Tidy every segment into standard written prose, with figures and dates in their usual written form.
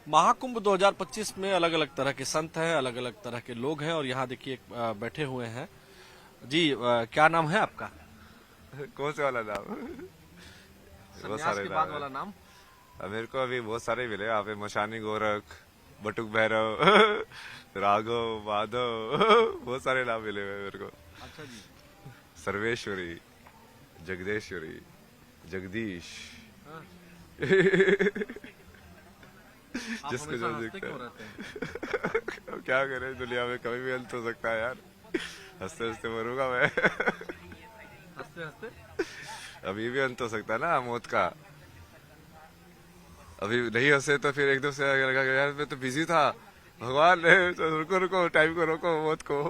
महाकुंभ 2025 में अलग अलग तरह के संत हैं, अलग अलग तरह के लोग हैं और यहाँ देखिए बैठे हुए हैं जी। क्या नाम है आपका? कौन से वाला नाम? बहुत सन्यास सारे के नाम बाद है। वाला नाम। अब मेरे को अभी बहुत सारे मिले यहाँ पे, मशानी गोरख, बटुक भैरव, राघव, माधव, बहुत सारे नाम मिले हुए हैं मेरे को। अच्छा जी। सर्वेश्वरी, जगदेश्वरी, जगदीश, हाँ। आप जिसको हमेशा जो हंसते दिखता क्यों है। रहते हैं? अब क्या करें, दुनिया में कभी भी अंत हो सकता है यार। हंसते हंसते मरूंगा मैं। हंसते हंसते। अभी भी अंत हो सकता है ना मौत का। अभी नहीं हंसे तो फिर एकदम से लगा कि यार मैं तो बिजी था, भगवान ने तो रुको रुको, टाइम को रोको, मौत को।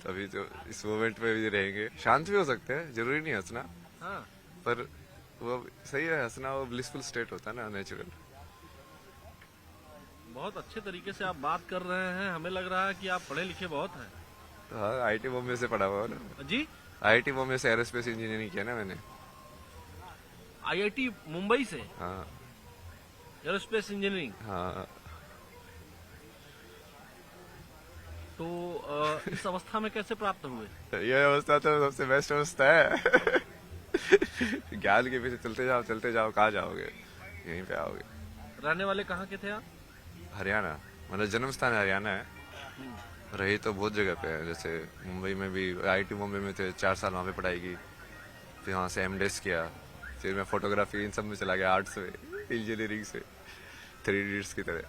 अभी तो इस मोमेंट में भी रहेंगे, शांत भी हो सकते हैं, जरूरी नहीं हंसना। हाँ। पर वो सही है, हंसना वो ब्लिसफुल स्टेट होता है ना, नेचुरल। बहुत अच्छे तरीके से आप बात कर रहे हैं, हमें लग रहा है कि आप पढ़े लिखे बहुत हैं। हाँ, आईटी बॉम्बे से पढ़ा हुआ है ना। जी। आईटी बॉम्बे से एरोस्पेस इंजीनियरिंग किया ना मैंने। आईआईटी मुंबई से हाँ एरोस्पेस इंजीनियरिंग। हाँ। तो इस अवस्था में कैसे प्राप्त हुए? ये अवस्था तो सबसे बेस्ट अवस्था है। ज्ञान के पीछे चलते जाओ, कहाँ जाओगे, यहीं पे आओगे। रहने वाले कहाँ के थे आप? हरियाणा, मतलब जन्म स्थान हरियाणा है, रही तो बहुत जगह पे है। जैसे मुंबई में भी आईटी मुंबई में थे, 4 साल वहाँ पे पढ़ाई की, फिर वहाँ से एमडेस किया, फिर मैं फोटोग्राफी इन सब में चला गया, आर्ट्स में, इंजीनियरिंग से, 3 इडियट्स की तरह।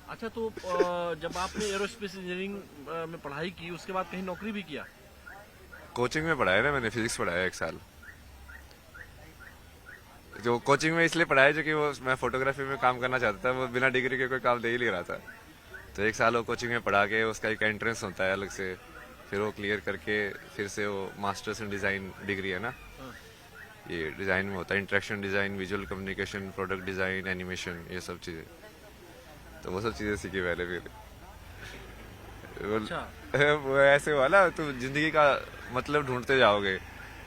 अच्छा, तो जब आपने एरोस्पेस इंजीनियरिंग में पढ़ाई की उसके बाद कहीं नौकरी भी किया? कोचिंग में पढ़ाया ना मैंने, फिजिक्स पढ़ाया 1 साल। जो कोचिंग में इसलिए पढ़ाया जो कि वो मैं फोटोग्राफी में काम करना चाहता था, वो बिना डिग्री के कोई काम दे ही नहीं रहा था। तो 1 साल वो कोचिंग में पढ़ा के उसका एक एंट्रेंस होता है अलग से, फिर वो क्लियर करके फिर से वो मास्टर्स इन डिज़ाइन डिग्री है ना, हाँ। ये डिज़ाइन में होता है, interaction design, visual communication, product design, animation, ये सब चीज़ें। तो वो सब चीज़ें सीखी मैंने फिर। अच्छा। वो ऐसे हुआ ना, तो जिंदगी का मतलब ढूंढते जाओगे।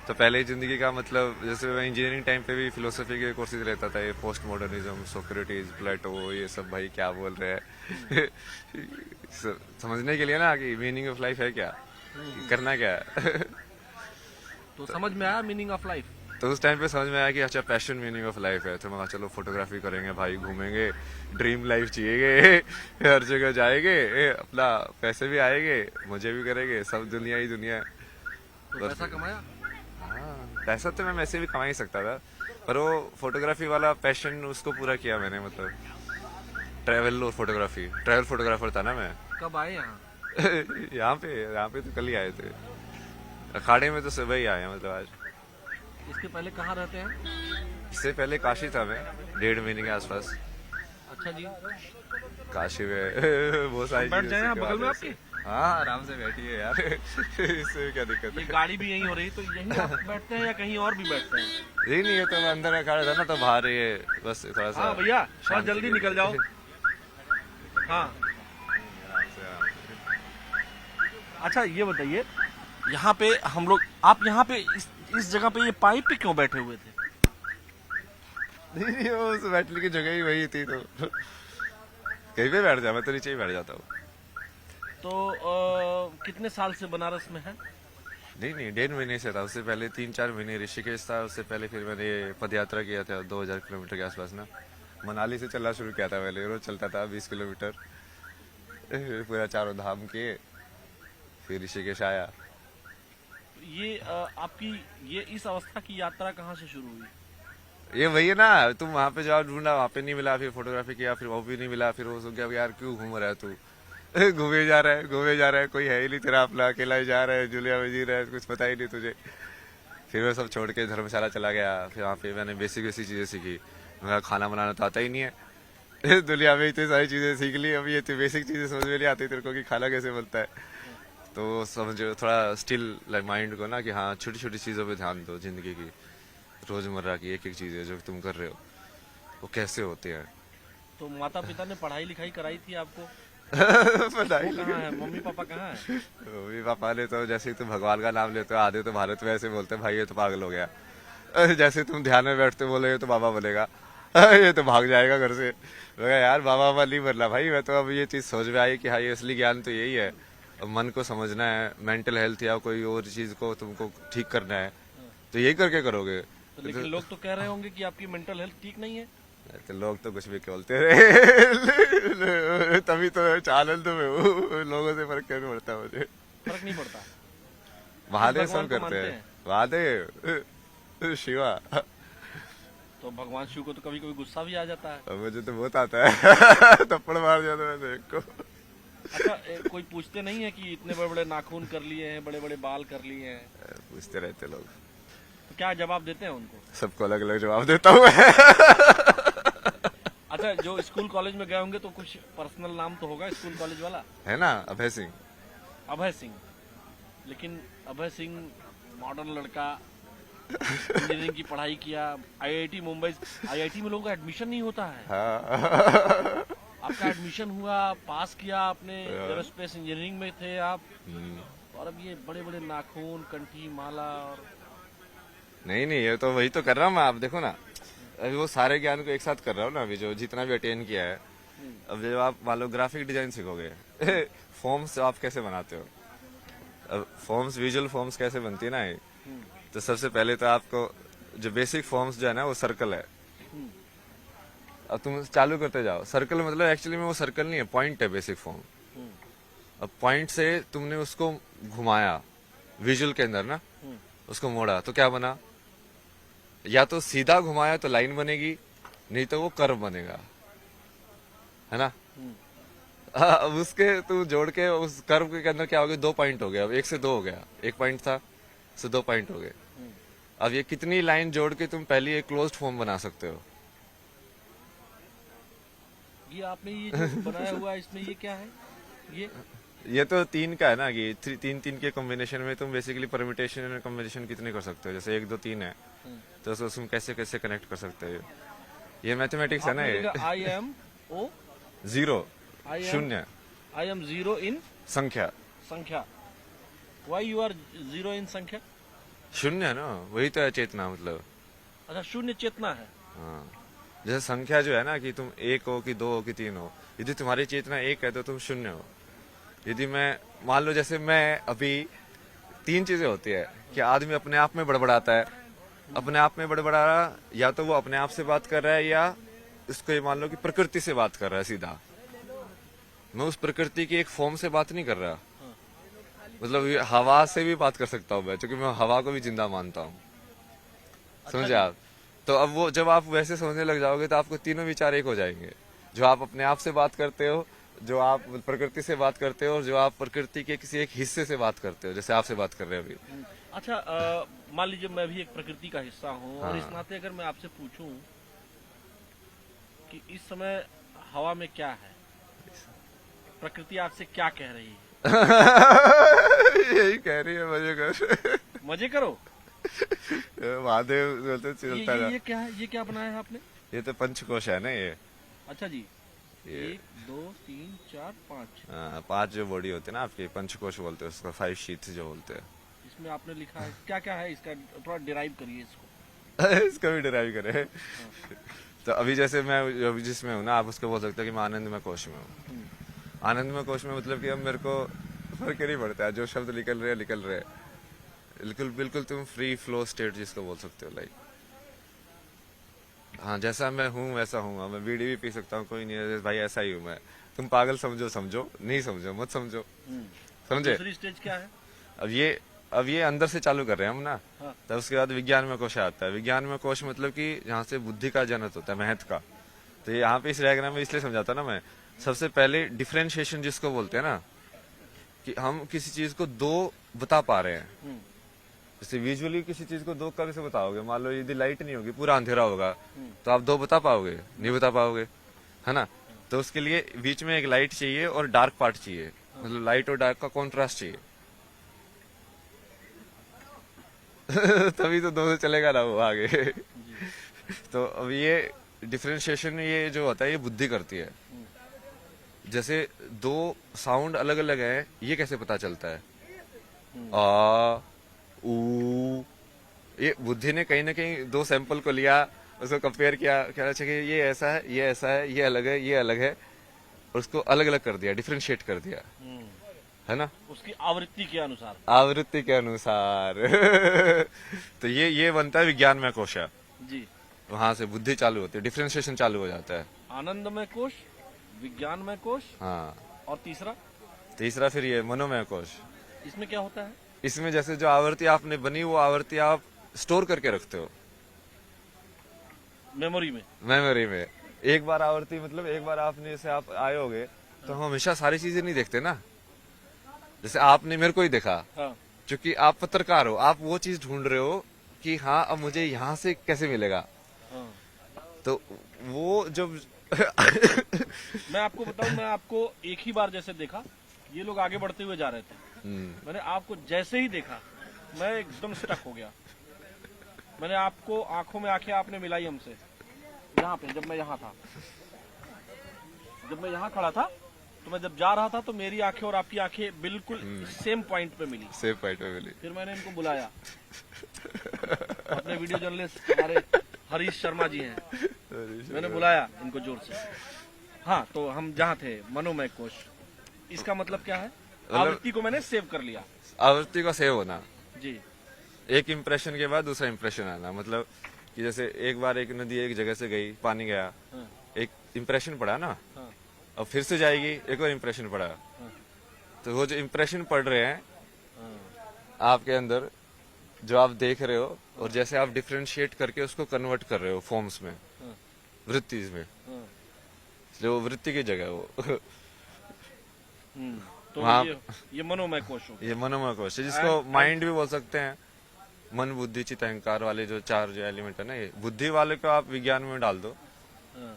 तो पहले जिंदगी का मतलब, जैसे मैं इंजीनियरिंग टाइम पे भी फिलोसफी के कोर्सेज लेता था, ये पोस्ट मॉडर्निज्म, सोक्रेटिस, प्लेटो, ये सब भाई क्या बोल रहे हैं। समझने के लिए ना कि मीनिंग ऑफ लाइफ है क्या, करना क्या है। तो समझ में आया मीनिंग ऑफ लाइफ? तो उस टाइम पे समझ में आया कि अच्छा पैशन मीनिंग ऑफ लाइफ है। तो मैं कहा चलो फोटोग्राफी करेंगे भाई, घूमेंगे, ड्रीम लाइफ जिएंगे, हर जगह जाएंगे, अपना पैसे भी आएंगे, मजे भी करेंगे, सब दुनिया ही दुनिया है। तो पैसा कमाया? हाँ, पैसा तो मैं वैसे भी कमा ही सकता था, पर वो फोटोग्राफी वाला पैशन उसको पूरा किया मैंने। मतलब ट्रैवल और फोटोग्राफी, ट्रैवल फोटोग्राफर था ना मैं। कब आए यहाँ? यहाँ पे तो कल ही आए थे, अखाड़े में तो सुबह ही आए हैं, मतलब आज। इसके पहले कहाँ रहते हैं? इससे पहले काशी था मैं, 1.5 महीने के आसपास। अच्छा जी। काशी में बहुत सारी बैठ चीजें जाए यहाँ सीखने बगल में वाले आपके। से। हाँ, आराम से बैठिए यार। इससे क्या दिक्कत ये है। गाड़ी भी यहीं हो रही, तो यहीं आप बैठते हैं या कहीं और भी बैठते हैं? नहीं नहीं, ये तो मैं अंदर खड़ा था ना, तो बाहर ये बस थोड़ा सा। हाँ भैया, थोड़ा शांति जल्दी के निकल लिए। जाओ। हाँ। आराम से, आराम से। अच्छा, ये बताइए, यहाँ पे हम लोग, आप यहाँ पे इस जगह पे ये पाइप पे क्यों बैठे हुए थे? नहीं नहीं, वो उस बैठने की जगह ही वही थी, तो कहीं पे बैठ जा, मैं तो नीचे ही बैठ जाता हूँ। तो कितने साल से बनारस में है? नहीं नहीं, 1.5 महीने से था। उससे पहले 3-4 महीने ऋषिकेश था। उससे पहले फिर मैंने पद यात्रा किया था 2000 किलोमीटर के आसपास ना। मनाली से चलना शुरू किया था पहले, रोज चलता था 20 किलोमीटर, पूरा चारों धाम किए, फिर ऋषिकेश आया। ये आपकी ये इस अवस्था की यात्रा कहाँ से शुरू हुई? ये वही है ना, तुम वहां पे जाओ, ढूंढा, वहां पे नहीं मिला, फिर फोटोग्राफी किया, फिर वो भी नहीं मिला, फिर वो सोच गया यार क्यों घूम रहा है तू। घूमे जा रहा है, घूमे जा रहा है, कोई है ही नहीं तेरा अपना, अकेला ही जा रहा है, जुलिया में जी रहा है, कुछ पता ही नहीं तुझे। फिर मैं सब छोड़ के धर्मशाला चला गया। फिर वहाँ पे मैंने बेसिक बेसिक चीजें सीखी। मेरा खाना बनाना तो आता ही नहीं है। दुनिया में इतनी सारी चीजें सीख ली, अभी ये बेसिक चीजें समझ में नहीं आती तेरे को कि खाना कैसे बनता है। तो समझो थोड़ा स्टिल माइंड को ना, कि हाँ छोटी छोटी चीजों पे ध्यान दो, जिंदगी की रोजमर्रा की एक एक चीजें जो तुम कर रहे हो वो कैसे होती है। तो माता पिता ने पढ़ाई लिखाई कराई थी आपको? पता ही वो कहाँ है, मम्मी पापा कहाँ है? मम्मी पापा ने तो जैसे ही तुम भगवान का नाम लेते हो, आधे तो भारत में ऐसे बोलते हैं भाई ये तो पागल हो गया। जैसे तुम ध्यान में बैठते बोले तो बाबा बोलेगा, ये तो भाग जाएगा घर से। मैं कहा, यार बाबा वाली नहीं बनना भाई, मैं तो अब ये चीज सोच में आई कि हाँ ये असली ज्ञान तो यही है। अब मन को समझना है, मेंटल हेल्थ या कोई और चीज को तुमको ठीक करना है तो यही करके करोगे। तो लेकिन लोग तो कह रहे होंगे कि आपकी मेंटल हेल्थ ठीक नहीं है। तो लोग तो कुछ भी बोलते रहे तभी तो मैं आनंद में हूँ, लोगों से फर्क कैसे पड़ता है मुझे। फर्क नहीं पड़ता। महादेव भगवान सब को करते मानते हैं, हैं? महादेव शिवा। तो भगवान शिव को तो कभी कभी गुस्सा भी आ जाता है। अब मुझे तो बहुत आता है थप्पड़ मार जाता है मैं एक को। अच्छा, कोई पूछते नहीं है कि इतने बड़े बड़े नाखून कर लिए हैं, बड़े बड़े बाल कर लिए हैं, पूछते रहते लोग, तो क्या जवाब देते हैं उनको? सबको अलग अलग जवाब देता हूँ मैं। अच्छा, जो स्कूल कॉलेज में गए होंगे तो कुछ पर्सनल नाम तो होगा स्कूल कॉलेज वाला। है ना, अभय सिंह। अभय सिंह। लेकिन अभय सिंह मॉडर्न लड़का, इंजीनियरिंग की पढ़ाई किया, आईआईटी मुंबई, आईआईटी में लोगों का एडमिशन नहीं होता है। हाँ। आपका एडमिशन हुआ, पास किया आपने, एरोस्पेस इंजीनियरिंग में थे आप, और अब ये बड़े बड़े नाखून, कंठी, माला और नहीं नहीं, ये तो वही तो कर रहा हूँ मैं। आप देखो ना, अभी वो सारे ज्ञान को एक साथ कर रहा हूँ ना, अभी जो जितना भी अटेन किया है। अब जब आप मान लो ग्राफिक डिजाइन सीखोगे, फॉर्म्स आप कैसे बनाते हो, अब फॉर्म्स, विजुअल फॉर्म्स कैसे बनती है ना ये, तो सबसे पहले तो आपको जो बेसिक फॉर्म्स जो है ना वो सर्कल है। अब तुम चालू करते जाओ, सर्कल मतलब एक्चुअली में वो सर्कल नहीं है, पॉइंट है बेसिक फॉर्म। अब पॉइंट से तुमने उसको घुमाया विजुअल के अंदर ना, उसको मोड़ा तो क्या बना, या तो सीधा घुमाया तो लाइन बनेगी, नहीं तो वो कर्व बनेगा, है ना। अब उसके तू जोड़ के उस कर्व के अंदर क्या हो गया, 2 पॉइंट हो गया, अब 1 से 2 हो गया, 1 पॉइंट था से 2 पॉइंट हो गए। अब ये कितनी लाइन जोड़ के तुम पहले एक क्लोज्ड फॉर्म बना सकते हो। ये आपने ये जो बनाया हुआ है इसमें ये क्या है? ये तो 3 का है ना, कि 3 के कॉम्बिनेशन में तुम बेसिकली परम्यूटेशन एंड कॉम्बिनेशन कितने कर सकते हो, जैसे 1 2 3 है तो उसको तुम कैसे कैसे कनेक्ट कर सकते हो। ये मैथमेटिक्स है ना, ये I M O 0 I am- शून्य आई एम जीरो इन संख्या, संख्या। Why you are zero in संख्या? शून्य है ना, वही तो है चेतना मतलब। अच्छा, शून्य चेतना है। हाँ, जैसे संख्या जो है ना, कि तुम 1 हो कि 2 हो कि 3 हो, यदि तुम्हारी चेतना 1 है तो तुम शून्य हो। यदि मैं मान लो, जैसे मैं अभी 3 चीजें होती है कि आदमी अपने आप में बड़बड़ाता है, अपने आप में बड़बड़ा रहा, या तो वो अपने आप से बात कर रहा है, या इसको ये मान लो कि प्रकृति से बात कर रहा है सीधा। मैं उस प्रकृति की एक फॉर्म से बात नहीं कर रहा, मतलब ये हवा से भी बात कर सकता हूँ मैं, क्योंकि मैं हवा को भी जिंदा मानता हूँ। समझे आप? तो अब वो जब आप वैसे समझने लग जाओगे तो आपको तीनों विचार एक हो जाएंगे, जो आप अपने आप से बात करते हो, जो आप प्रकृति से बात करते हो, और जो आप प्रकृति के किसी एक हिस्से से बात करते हो, जैसे आपसे बात कर रहे हो अभी। अच्छा, मान लीजिए मैं भी एक प्रकृति का हिस्सा हूँ, और इस नाते अगर मैं आपसे पूछूं कि इस समय हवा में क्या है, प्रकृति आपसे क्या कह रही है? यही कह रही है, मजे कर। मजे करो। महादेव बोलते चलता ये क्या है? ये क्या बनाया है आपने? ये तो पंचकोश है ना ये। अच्छा जी, ये 1 2 3 4 5। 5 जो बॉडी होते हैं ना आपके, पंचकोश बोलते हैं उसको, 5 शीट्स जो बोलते हैं। इसमें आपने लिखा है क्या क्या है इसका? थोड़ा डिराइव करिए इसको। इसका भी डिराइव करे। तो अभी जैसे मैं अभी जिसमें हूँ ना, आप उसको बोल सकते हो कि मैं आनंदमय कोश में हूँ। आनंदमय कोश में मतलब कि अब मेरे को फर्क नहीं पड़ता है, जो शब्द निकल रहे हैं बिल्कुल बिल्कुल तुम फ्री फ्लो स्टेट जिसको बोल सकते हो, लाइक हाँ जैसा मैं हूँ वैसा हूँ। मैं बीड़ी भी पी सकता हूँ, कोई नहीं है भाई, ऐसा ही हूँ मैं। तुम पागल समझो, नहीं समझो मत समझो, समझे। दूसरी स्टेज क्या है? अब ये अंदर से चालू कर रहे हैं हम ना। हाँ। तब उसके बाद विज्ञान में कोश आता है। विज्ञान में कोश मतलब कि जहाँ से बुद्धि का जनक होता है, महत्व का। तो ये यहाँ पे इस डायग्राम में इसलिए समझाता ना मैं, सबसे पहले डिफरेंशिएशन जिसको बोलते हैं ना, कि हम किसी चीज को 2 बता पा रहे हैं। जैसे विजुअली किसी चीज को 2 कैसे बताओगे, मान लो यदि लाइट नहीं होगी, पूरा अंधेरा होगा, तो आप 2 बता पाओगे? नहीं बता पाओगे, है ना। तो उसके लिए बीच में एक लाइट चाहिए और डार्क पार्ट चाहिए, मतलब लाइट और डार्क का कॉन्ट्रास्ट चाहिए। तभी तो 2 से चलेगा ना वो आगे। तो अब ये डिफरेंशिएशन ये जो होता है, ये बुद्धि करती है। जैसे 2 साउंड अलग अलग है, ये कैसे पता चलता है? आ ऊ, ये बुद्धि ने कहीं ना कहीं 2 सैंपल को लिया उसको कंपेयर किया, कहना चाहिए ये ऐसा है, ये ऐसा है, ये अलग है, ये अलग है, और उसको अलग अलग कर दिया, डिफ्रेंशिएट कर दिया, है ना, उसकी आवृत्ति के अनुसार। आवृत्ति के अनुसार। तो ये बनता है विज्ञानमय कोश। जी। वहां से बुद्धि चालू होती है, डिफ्रेंशिएशन चालू हो जाता है। आनंदमय कोश, विज्ञानमय कोश, हाँ, और तीसरा तीसरा फिर ये मनोमय कोश। इसमें क्या होता है? इसमें जैसे जो आवृत्ति आपने बनी, वो आवृत्ति आप स्टोर करके रखते हो मेमोरी में। मेमोरी में। एक बार आवृत्ति मतलब एक बार आपने जैसे आप आए होगे, तो हम हमेशा सारी चीजें नहीं देखते ना। जैसे आपने मेरे को ही देखा, हाँ। क्योंकि आप पत्रकार हो, आप वो चीज ढूंढ रहे हो कि हाँ अब मुझे यहाँ से कैसे मिलेगा। हाँ। तो वो जब मैं आपको बताऊं, मैं आपको एक ही बार जैसे देखा, ये लोग आगे बढ़ते हुए जा रहे थे, मैंने आपको जैसे ही देखा मैं एकदम स्टक हो गया। मैंने आपको आंखों में आंखें आपने मिलाई हमसे, यहाँ पे जब मैं यहाँ था, जब मैं यहाँ खड़ा था, तो मैं जब जा रहा था तो मेरी आंखें और आपकी आंखें बिल्कुल सेम पॉइंट पे मिली। सेम पॉइंट पे मिली। फिर मैंने इनको बुलाया, अपने वीडियो जर्नलिस्ट हमारे हरीश शर्मा जी हैं, मैंने बुलाया इनको जोर से। हाँ, तो हम जहाँ थे मनोमय कोश, इसका मतलब क्या है? आवृत्ति को मैंने सेव कर लिया। आवृत्ति का सेव होना जी। एक इम्प्रेशन के बाद दूसरा इम्प्रेशन आना, मतलब कि जैसे एक बार एक नदी एक जगह से गई, पानी गया, हाँ। एक इम्प्रेशन पड़ा ना, हाँ। अब फिर से जाएगी, एक और इम्प्रेशन पड़ा। हाँ। तो वो जो इम्प्रेशन पड़ रहे हैं हाँ। आपके अंदर, जो आप देख रहे हो, और जैसे आप डिफ्रेंशिएट करके उसको कन्वर्ट कर रहे हो फॉर्म्स में, हाँ। वृत्तिज में, हाँ। जो वृत्ति की जगह है वो। तो वहाँ- ये मनोमय कोश हो गया। ये मनोमय कोश है, जिसको माइंड भी बोल सकते हैं। मन, बुद्धि, चित्त, अहंकार वाले जो चार जो एलिमेंट है ना, ये बुद्धि वाले को आप विज्ञान में डाल दो। हाँ।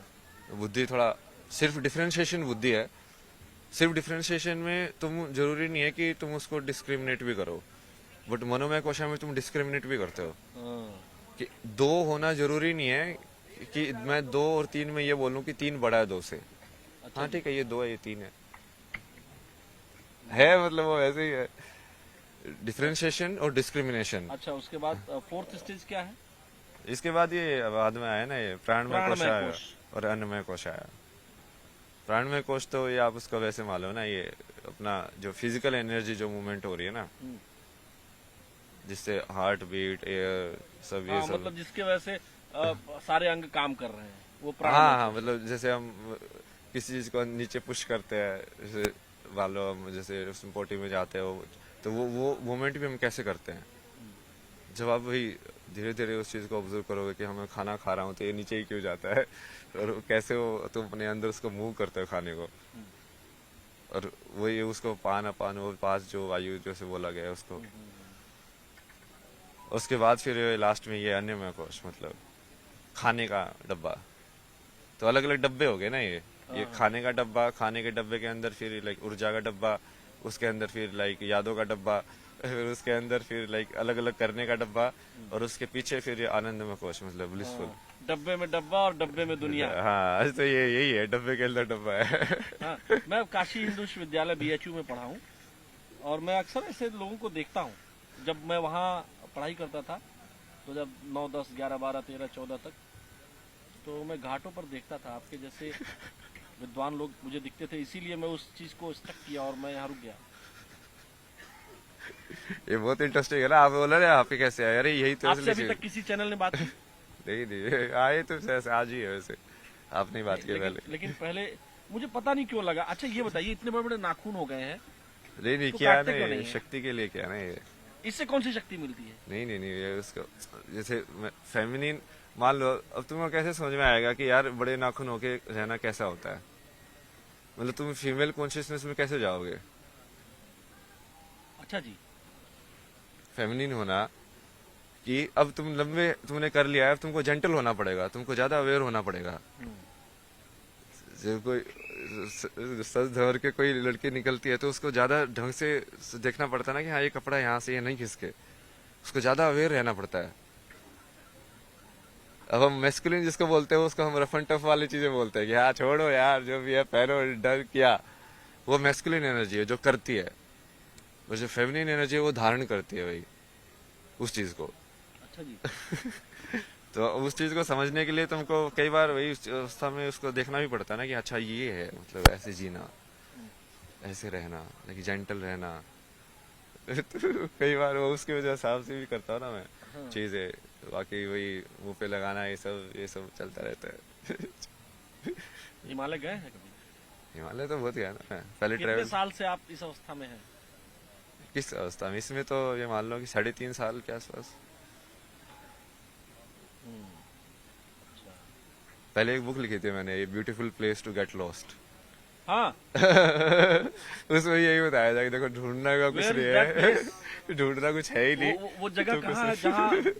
बुद्धि थोड़ा सिर्फ डिफरेंशिएशन बुद्धि है। सिर्फ डिफरेंशिएशन में तुम जरूरी नहीं है कि तुम उसको डिस्क्रिमिनेट भी करो, बट मनोमय कोशा में तुम डिस्क्रिमिनेट भी करते हो। हाँ। कि दो होना जरूरी नहीं है कि मैं 2 और 3 में ये बोलूं कि 3 बड़ा है 2 से। अच्छा हाँ जी। ठीक है, ये 2 है, ये 3 है मतलब वो ऐसे ही है, डिफरेंशिएशन और डिस्क्रिमिनेशन। अच्छा, उसके बाद फोर्थ स्टेज क्या है? इसके बाद ये बाद में आया ना, ये प्राणमय कोश प्राणमय आया कोश। और अन्नमय कोश आया। प्राणमय कोश तो ये आप उसको वैसे मालूम है ना, ये अपना जो फिजिकल एनर्जी जो मूवमेंट हो रही है ना, हम्म। जिससे हार्ट बीट, एयर, सब ये हाँ, सब। मतलब जिसके वजह से सारे अंग काम कर रहे हैं, वो हाँ प्राणमय हाँ, कोश। मतलब जैसे हम किसी चीज को नीचे पुश करते हैं, जैसे वालों हम जैसे उसमें पोटी में जाते हो, तो वो मूवमेंट भी हम कैसे करते हैं। जब आप वही धीरे धीरे उस चीज को ऑब्जर्व करोगे कि हमें खाना खा रहा हूँ तो ये नीचे ही क्यों जाता है, और कैसे वो तुम अपने अंदर उसको मूव करते हो खाने को, और वही उसको पान अपान वो 5 जो वायु जैसे बोला गया है उसको। उसके बाद फिर लास्ट में ये अन्नमय कोश, मतलब खाने का डब्बा। तो अलग अलग डब्बे हो गए ना, ये खाने का डब्बा, खाने के डब्बे के अंदर फिर लाइक ऊर्जा का डब्बा, उसके अंदर फिर लाइक यादों का डब्बा, फिर उसके अंदर फिर लाइक अलग अलग करने का डब्बा, और उसके पीछे फिर ये आनंदमय कोश, मतलब ब्लिसफुल। डब्बे में डब्बा और डब्बे में दुनिया। हाँ, तो ये यही है, डब्बे के अंदर डब्बा है। हाँ, मैं काशी हिंदू विश्वविद्यालय BHU में पढ़ा हूँ, और मैं अक्सर ऐसे लोगों को देखता हूँ। जब मैं वहाँ पढ़ाई करता था, तो जब 9, 10, 11, 12, 13, 14 तक, तो मैं घाटों पर देखता था आपके जैसे विद्वान लोग मुझे दिखते थे, इसीलिए मैं उस चीज को स्टक किया और मैं यहाँ रुक गया। ये बहुत इंटरेस्टिंग है ना, आप बोला ना आपके कैसे आए, अरे यही तो आपसे असली अभी तक किसी चैनल ने बात की? नहीं नहीं, आए तो ऐसे आज ही है वैसे, आपने बात की पहले। लेकिन पहले मुझे पता नहीं क्यों लगा। अच्छा, ये बताइए, इतने बड़े बड़े नाखून हो गए हैं, नहीं नहीं, तो क्या काटते क्यों नहीं, नहीं है? शक्ति के लिए क्या ना ये। इससे कौन सी शक्ति मिलती है? नहीं नहीं नहीं, ये उसको जैसे फेमिनिन मान लो, अब तुम्हें कैसे समझ में आएगा कि यार बड़े नाखून होके रहना कैसा होता है, मतलब तुम फीमेल कॉन्शियसनेस में कैसे जाओगे। अच्छा जी। फेमिनिन होना कि अब तुम लंबे तुमने कर लिया है, अब तुमको जेंटल होना पड़ेगा, तुमको ज्यादा अवेयर होना पड़ेगा। जब कोई सज धर के कोई लड़की निकलती है तो उसको ज्यादा ढंग से देखना पड़ता है ना, कि हाँ ये कपड़ा यहाँ से ये नहीं खिसके, उसको ज्यादा अवेयर रहना पड़ता है। अब हम मैस्कुलिन जिसको बोलते हैं उसको हम रफ एंड टफ वाली चीजें बोलते हैं कि हाँ छोड़ो यार, जो भी है पहनो, डर किया, वो मैस्कुलिन एनर्जी है जो करती है, और जो फेमिनिन एनर्जी है वो धारण करती है वही उस चीज को। अच्छा जी। तो उस चीज को समझने के लिए तुमको कई बार वही उस अवस्था में उसको देखना भी पड़ता है ना कि अच्छा ये है, मतलब ऐसे जीना, ऐसे रहना, लेकिन जेंटल रहना। तो कई बार वो उसकी वजह हिसाब से भी करता हूँ ना मैं हाँ। चीजें, बाकी वही मुंह पे लगाना ये सब चलता रहता है। हिमालय गए हैं कभी? हिमालय तो बहुत गया ना मैं, पहले कितने ट्रैवल। साल से आप इस अवस्था में हैं? किस अवस्था में? इसमें तो ये मान लो कि 3.5 साल के आसपास। अच्छा। पहले एक बुक लिखी थी मैंने, ये beautiful place to get lost. हाँ। उसमें यही बताया था कि देखो ढूंढना का कुछ Where नहीं is that है। place? ढूंढना कुछ है ही नहीं। वो जगह तो कहाँ है कुछ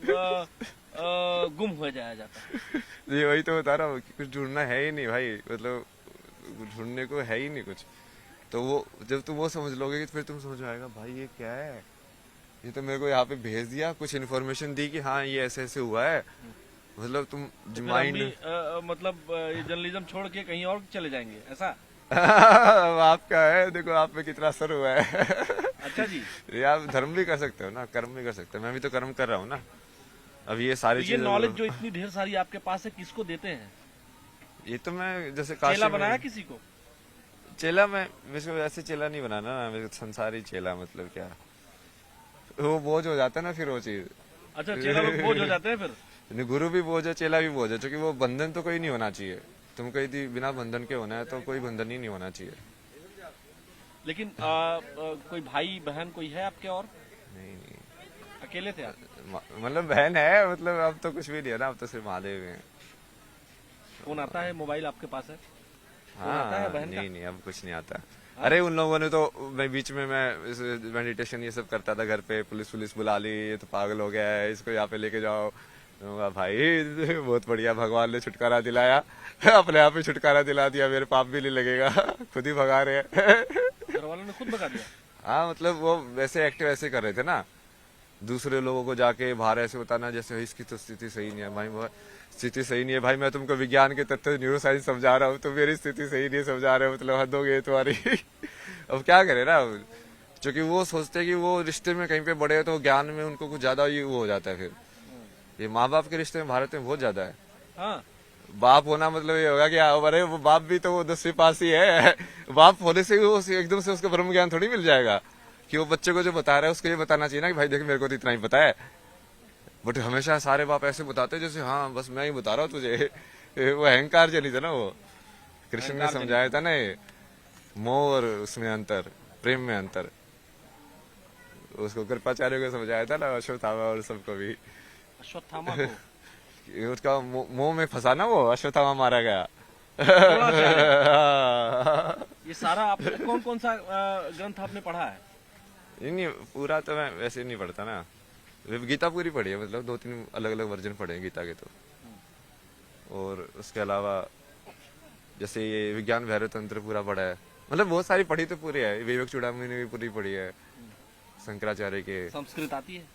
जहाँ गुम हो जाया जाता है? ये वही तो बता रहा हूँ कि कुछ ढूंढना है ही नहीं भाई, मतलब ढूंढने को है ही नहीं कुछ। तो वो जब तुम वो समझ लोगे कि फिर तुम समझ में आएगा भाई ये क्या है, ये तो मेरे को यहाँ पे भेज दिया, कुछ इन्फॉर्मेशन दी कि हाँ ये ऐसे ऐसे हुआ है, मतलब तुम तो फिर हम माइंड। भी मतलब ये जर्नलिज्म छोड़ के कहीं और चले जाएंगे ऐसा? आपका है, देखो आप में कितना असर हुआ है। अच्छा जी। ये आप धर्म भी कर सकते हो ना, कर्म भी कर सकते हो, मैं भी तो कर्म कर रहा हूँ ना। अब ये तो सारी ये चीजें नॉलेज जो इतनी ढेर सारी आपके पास है किसको देते हैं? ये तो मैं जैसे चेला काशी बनाया में किसी को? चेला, मैं मेरे को ऐसे चेला नहीं बनाना ना, मेरे को संसारी चेला, मतलब क्या वो बोझ हो जाता है ना फिर वो चीज। अच्छा, चेला लोग बोझ हो जाते हैं फिर? नहीं, गुरु भी बोझ है, चेला भी बोझ है, क्योंकि वो बंधन तो कोई नहीं होना चाहिए। तुमको यदि बिना बंधन के होना है तो कोई बंधन ही नहीं होना चाहिए। लेकिन कोई भाई बहन कोई है आपके और? नहीं नहीं, अकेले थे आप? मतलब बहन है, मतलब अब तो कुछ भी नहीं है ना, अब तो सिर्फ महादेव हैं। फोन आता है, मोबाइल आपके पास है? फोन आता है हाँ बहन का? नहीं नहीं, अब कुछ नहीं आता। अरे उन लोगों ने तो, मैं बीच में मैं मेडिटेशन ये सब करता था घर पे, पुलिस बुला ली, ये तो पागल हो गया है, इसको यहाँ पे लेके जाओ। मैं कहा, भाई बहुत बढ़िया, भगवान ने छुटकारा दिलाया, अपने आप ही छुटकारा दिला दिया, मेरे पाप भी नहीं लगेगा, खुद ही भगा रहे हैं। घर वालों ने खुद भगा दिया? हाँ, मतलब वो वैसे एक्टिव ऐसे कर रहे थे ना, दूसरे लोगों को जाके बाहर ऐसे बताना जैसे इसकी तो स्थिति सही नहीं है। भाई स्थिति सही नहीं है भाई, मैं तुमको विज्ञान के तथ्य न्यूरो साइंस समझा रहा हूँ, तो मेरी स्थिति सही नहीं समझा रहे हो, मतलब हद हो गई तुम्हारी। अब क्या करे ना, क्योंकि वो सोचते हैं कि वो रिश्ते में कहीं पे बड़े हैं तो ज्ञान में उनको कुछ ज्यादा ही वो हो जाता है। फिर ये माँ बाप के रिश्ते में भारत में बहुत ज्यादा है। हाँ। बाप होना मतलब ये होगा कि अरे वो बाप भी तो वो 10वीं पास ही है। बाप होने से वो एकदम से उसको ब्रह्म ज्ञान थोड़ी मिल जाएगा, कि वो बच्चे को जो बता रहा है उसको ये बताना चाहिए ना कि भाई देख मेरे को तो इतना ही पता है। बट हमेशा सारे बाप ऐसे बताते जैसे हाँ बस मैं ही बता रहा हूँ तुझे। वो अहंकार जनित है ना, वो कृष्ण ने समझाया था ना, ये मोह और उसमें अंतर, प्रेम में अंतर, उसको कृपाचार्य को समझाया था ना, अश्वत्थामा और सबको भी। अश्वत्थामा को? उसका मोह में फंसा ना, वो अश्वत्थामा मारा गया। ये सारा आप कौन कौन सा ग्रंथ आपने पढ़ा है? नहीं, पूरा तो मैं वैसे नहीं पढ़ता ना, गीता पूरी पढ़ी है, मतलब 2-3 अलग अलग वर्जन पढ़े हैं गीता के तो। और उसके अलावा जैसे ये विज्ञान भैरव तंत्र पूरा पढ़ा है, मतलब बहुत सारी पढ़ी तो पूरी है। विवेक चूड़ामणि ने भी पूरी पढ़ी है, शंकराचार्य के। संस्कृत आती है?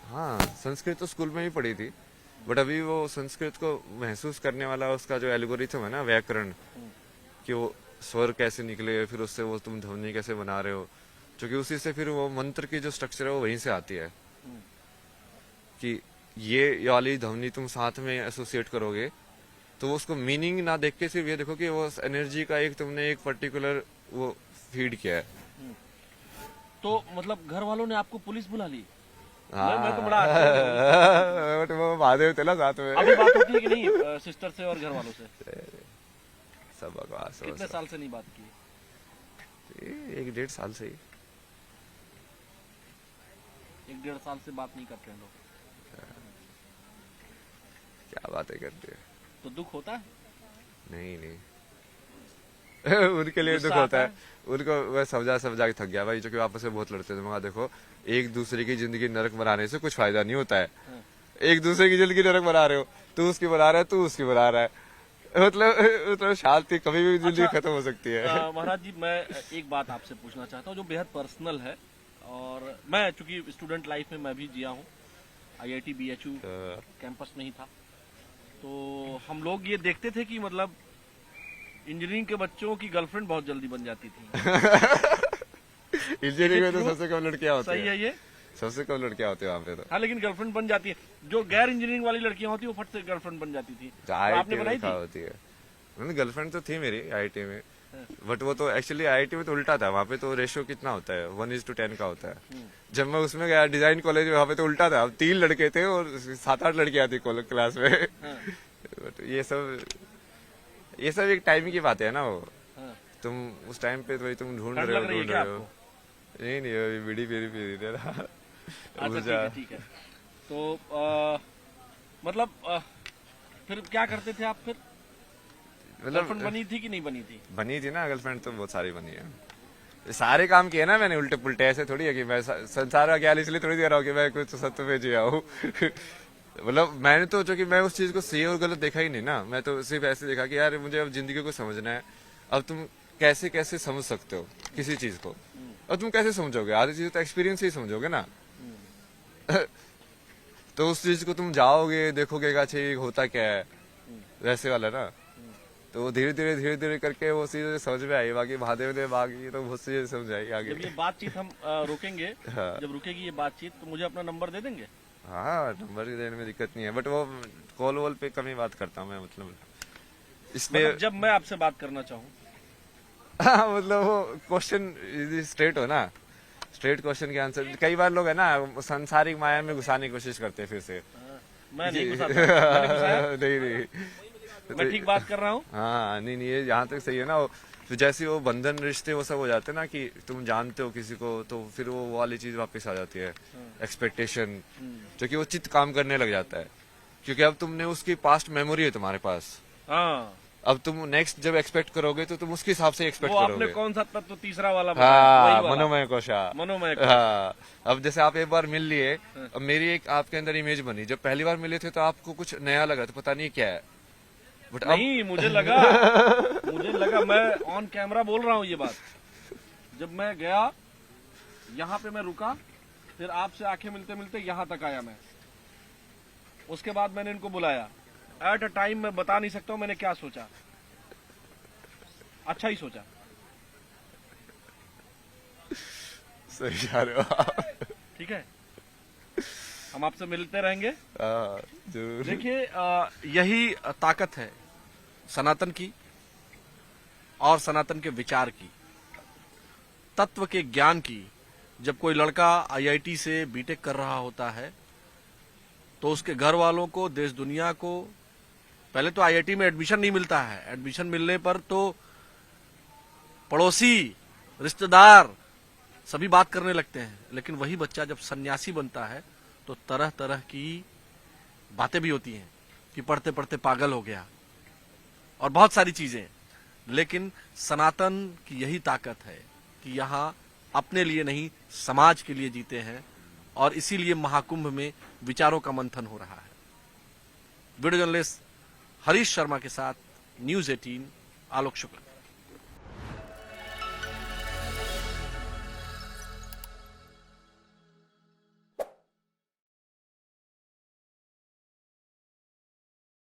हाँ, संस्कृत तो स्कूल में ही पढ़ी थी, बट अभी वो संस्कृत को महसूस करने वाला उसका जो एल्गोरिथम है ना, व्याकरण, कि वो स्वर कैसे निकले, फिर उससे वो तुम ध्वनि कैसे बना रहे हो, क्योंकि उसी से फिर वो मंत्र की जो स्ट्रक्चर है वो वहीं से आती है, कि ये वाली ध्वनि तुम साथ में एसोसिएट करोगे तो वो उसको मीनिंग ना देख के सिर्फ ये देखो कि वो एनर्जी का एक तुमने एक पर्टिकुलर वो फीड किया है। तो मतलब घर वालों ने आपको पुलिस बुला ली? हाँ, मैं तो बड़ा आश्चर्य बट वो महादेव थे ना साथ में। अभी बात होती है कि नहीं सिस्टर से और घर वालों से? सब बकवास। कितने साल से नहीं बात की? 1-1.5 साल से ही। 1-1.5 साल से बात नहीं करते हैं लोग? क्या बातें करते हैं। तो दुख होता है? नहीं नहीं। उनके लिए दुख गुस्सा होता आता है, उनको मैं समझा के थक गया भाई, क्योंकि आपस में बहुत लड़ते थे। मगर देखो, एक दूसरे की जिंदगी नरक बनाने से कुछ फायदा नहीं होता है। एक दूसरे की जिंदगी नरक बना रहे हो, तू उसकी बना रहा है, तू उसकी बना रहा है, मतलब शांति कभी भी जिंदगी खत्म हो सकती है। महाराज जी, मैं एक बात आपसे पूछना चाहता हूँ जो बेहद पर्सनल है, और मैं चूंकि स्टूडेंट लाइफ में मैं भी जिया हूँ, IIT BHU कैंपस में ही था, तो हम लोग ये देखते थे कि मतलब इंजीनियरिंग के बच्चों की गर्लफ्रेंड बहुत जल्दी बन जाती थी। इंजीनियरिंग में तो सबसे कम लड़कियां होती सही है ये? सबसे कम लड़कियां होती है वहाँ पे तो। हाँ, लेकिन गर्लफ्रेंड बन जाती है। जो गैर इंजीनियरिंग वाली लड़कियां होती है वो फट से गर्लफ्रेंड बन जाती थी। तो आपने बनाई थी? होती है, गर्लफ्रेंड तो थी मेरी IIT में, बट वो तो एक्चुअली IIT में तो उल्टा था। वहाँ पे तो रेशियो कितना होता है, 1:10 का होता है। जब मैं उसमें गया डिजाइन कॉलेज में, वहाँ पे तो उल्टा था, 3 लड़के थे और 7-8 लड़कियां थी क्लास में। बट ये सब एक टाइम की बात है ना। वो तुम उस टाइम पे तो तुम ढूंढ रहे हो। नहीं अभी बीड़ी पी रही था। अच्छा, ठीक है। तो मतलब फिर क्या करते थे आप फिर? गर्लफ्रेंड बनी थी कि नहीं बनी थी? बनी थी ना, गर्लफ्रेंड तो बहुत सारी बनी है। सारे काम किए ना मैंने उल्टे पुल्टे, ऐसे थोड़ी है कि मैं संसार का ख्याल इसलिए थोड़ी दे रहा हूँ कि मैं कुछ सत्य पे जिया हूँ। मतलब मैंने तो जो कि मैं उस चीज को सही और गलत देखा ही नहीं ना। मैं तो सिर्फ ऐसे देखा कि यार मुझे अब जिंदगी को समझना है। अब तुम कैसे कैसे समझ सकते हो किसी चीज को, और तुम कैसे समझोगे? आधी चीज तो एक्सपीरियंस ही समझोगे ना। तो उस चीज को तुम जाओगे, देखोगे का चाहिए होता क्या है, वैसे वाला ना। तो धीरे धीरे करके वो चीजें समझ में आई। बाकी महादेव ने बाकी तो बहुत चीजें समझ आई आगे। जब ये बातचीत हम रोकेंगे, हाँ। जब रुकेगी ये बातचीत, तो मुझे अपना नंबर दे देंगे? हाँ, नंबर देने में दिक्कत नहीं है, बट वो कॉल वॉल पे कम ही बात करता हूँ मैं, मतलब इसलिए। मतलब जब मैं आपसे बात करना चाहूँ? मतलब वो क्वेश्चन स्ट्रेट हो ना, स्ट्रेट क्वेश्चन के आंसर। कई बार लोग है ना सांसारिक माया में घुसाने की कोशिश करते हैं फिर से। मैं नहीं घुसाता। मैंने घुसाया? नहीं मैं ठीक बात कर रहा हूँ। हाँ, नहीं ये यहाँ तक सही है ना। तो जैसे वो बंधन रिश्ते वो सब हो जाते हैं ना, कि तुम जानते हो किसी को, तो फिर वो वाली चीज वापस आ जाती है, एक्सपेक्टेशन, जो कि वो चित्त काम करने लग जाता है। क्योंकि अब तुमने उसकी पास्ट मेमोरी है तुम्हारे पास। हाँ, अब तुम नेक्स्ट जब एक्सपेक्ट करोगे तो तुम उसके हिसाब से एक्सपेक्ट वो करोगे। आपने कौन सा तत्व तीसरा वाला बताया? हाँ, वही वाला। मनोमय कोशा। मनोमय। हाँ, अब जैसे आप एक बार मिल लिए, अब मेरी एक आपके अंदर इमेज बनी। जब पहली बार मिले थे तो आपको कुछ नया लगा, तो पता नहीं क्या है, बट नहीं, मुझे लगा मैं ऑन कैमरा बोल रहा हूँ ये बात। जब मैं गया, यहाँ पे मैं रुका, फिर आपसे आंखें मिलते मिलते यहाँ तक आया मैं। उसके बाद मैंने इनको बुलाया। एट अ टाइम मैं बता नहीं सकता हूँ मैंने क्या सोचा। अच्छा ही सोचा। सही जा रहे हो आप। ठीक है, हम आपसे मिलते रहेंगे। जरूर। देखिए, यही ताकत है सनातन की और सनातन के विचार की, तत्व के ज्ञान की। जब कोई लड़का IIT से बीटेक कर रहा होता है तो उसके घर वालों को, देश दुनिया को, पहले तो IIT में एडमिशन नहीं मिलता है। एडमिशन मिलने पर तो पड़ोसी, रिश्तेदार सभी बात करने लगते हैं। लेकिन वही बच्चा जब सन्यासी बनता है तो तरह तरह की बातें भी होती हैं कि पढ़ते पढ़ते पागल हो गया और बहुत सारी चीजें। लेकिन सनातन की यही ताकत है कि यहाँ अपने लिए नहीं, समाज के लिए जीते हैं, और इसीलिए महाकुंभ में विचारों का मंथन हो रहा है। वीडियो जर्नलिस्ट हरीश शर्मा के साथ न्यूज़ 18, आलोक शुक्ला।